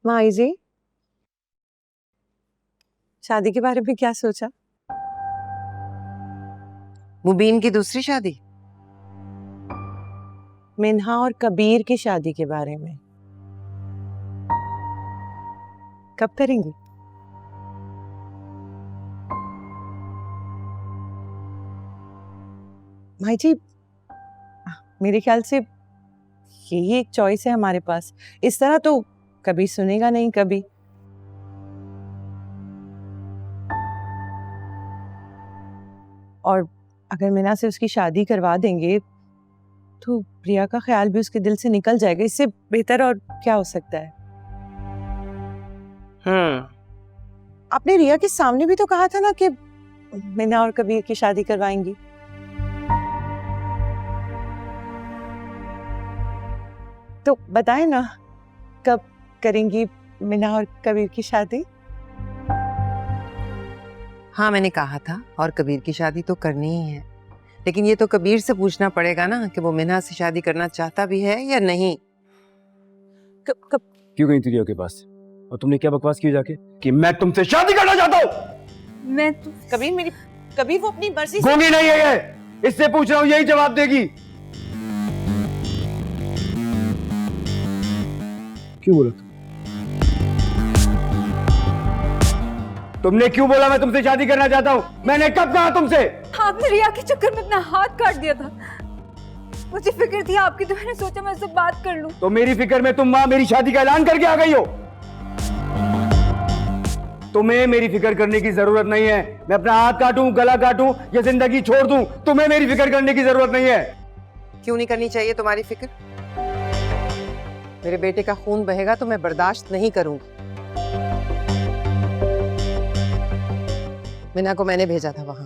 माई जी, शादी के बारे में क्या सोचा? मुबीन की दूसरी शादी? मिन्हा और कबीर की शादी के बारे में। कब करेंगी? भाई जी, मेरे ख्याल से यही एक चॉइस है हमारे पास। इस तरह तो कभी सुनेगा नहीं कभी। और अगर मीना से उसकी शादी करवा देंगे तो प्रिया का ख्याल भी उसके दिल से निकल जाएगा। इससे बेहतर और क्या हो सकता है? आपने रिया के सामने भी तो कहा था ना कि मीना और कबीर की शादी करवाएंगी। तो बताएं ना, कब करेंगी मीना और कबीर की शादी? हाँ, मैंने कहा था, और कबीर की शादी तो करनी ही है, लेकिन ये तो कबीर से पूछना पड़ेगा ना कि वो मिन्हा से शादी करना चाहता भी है या नहीं। कब क्यों गई थी रिया के पास? और तुमने क्या बकवास की जाके कि मैं तुमसे शादी करना चाहता हूँ? मैं तो कबीर वो अपनी मर्जी से। गूंगी नहीं है ये, इससे पूछ रहा हूँ, यही जवाब देगी। क्यों बोला तुमने क्यों बोला मैं तुमसे शादी करना चाहता हूँ? मैंने कब कहा तुमसे? आपने रिया के चक्कर में अपना हाथ काट दिया था। मुझे फिक्र थी आपकी, तो मैंने सोचा मैं उससे बात कर लूं। तो मेरी फिक्र में तुम वहां मेरी शादी का ऐलान करके आ गई हो। तुम्हें मेरी फिक्र करने की जरूरत नहीं है। मैं अपना हाथ काटूं, गला काटूं या जिंदगी छोड़ दूं, तुम्हें मेरी फिक्र करने की जरूरत नहीं है। क्यों नहीं करनी चाहिए तुम्हारी फिक्र? मेरे बेटे का खून बहेगा तो मैं बर्दाश्त नहीं करूंगी। मिना को मैंने भेजा था वहां।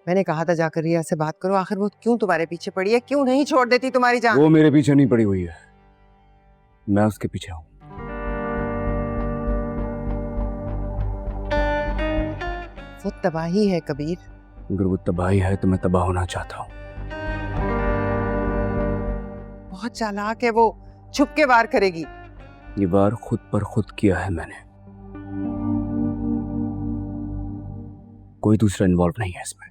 मैंने कहा था जाकर रिया से बात करो, आखिर वो क्यों तुम्हारे पीछे पड़ी है? क्यों नहीं छोड़ देती तुम्हारी जान? वो मेरे पीछे नहीं पड़ी हुई है, मैं उसके पीछे हूं। वो तबाही है कबीर। अगर वो तबाही है तो मैं तबाह होना चाहता हूं। बहुत चालाक है वो, छुप के वार करेगी। ये वार खुद पर खुद किया है मैंने, कोई दूसरा इन्वॉल्व नहीं है इसमें।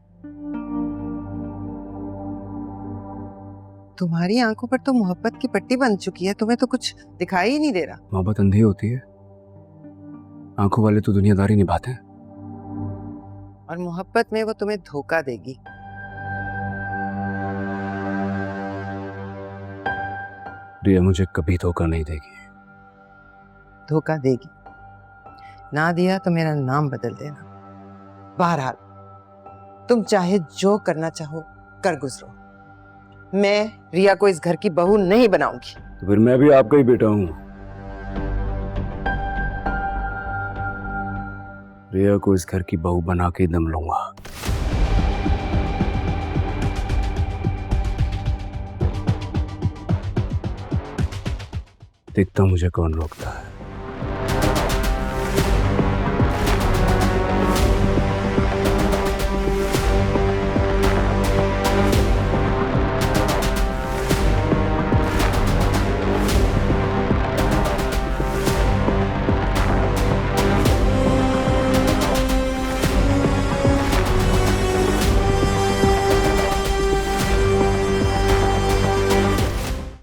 तुम्हारी आंखों पर तो मोहब्बत की पट्टी बन चुकी है, तुम्हें तो कुछ दिखाई ही नहीं दे रहा। मोहब्बत अंधी होती है, आंखों वाले तो दुनियादारी निभाते हैं। और मोहब्बत में वो तुम्हें धोखा देगी। रिया मुझे कभी धोखा नहीं देगी। धोखा देगी। ना दिया तो मेरा नाम बदल देना। बहरहाल तुम चाहे जो करना चाहो कर गुजरो, मैं रिया को इस घर की बहू नहीं बनाऊंगी। तो फिर मैं भी आपका ही बेटा हूं। रिया को इस घर की बहू बना के दम लूंगा। देखता हूं मुझे कौन रोकता है।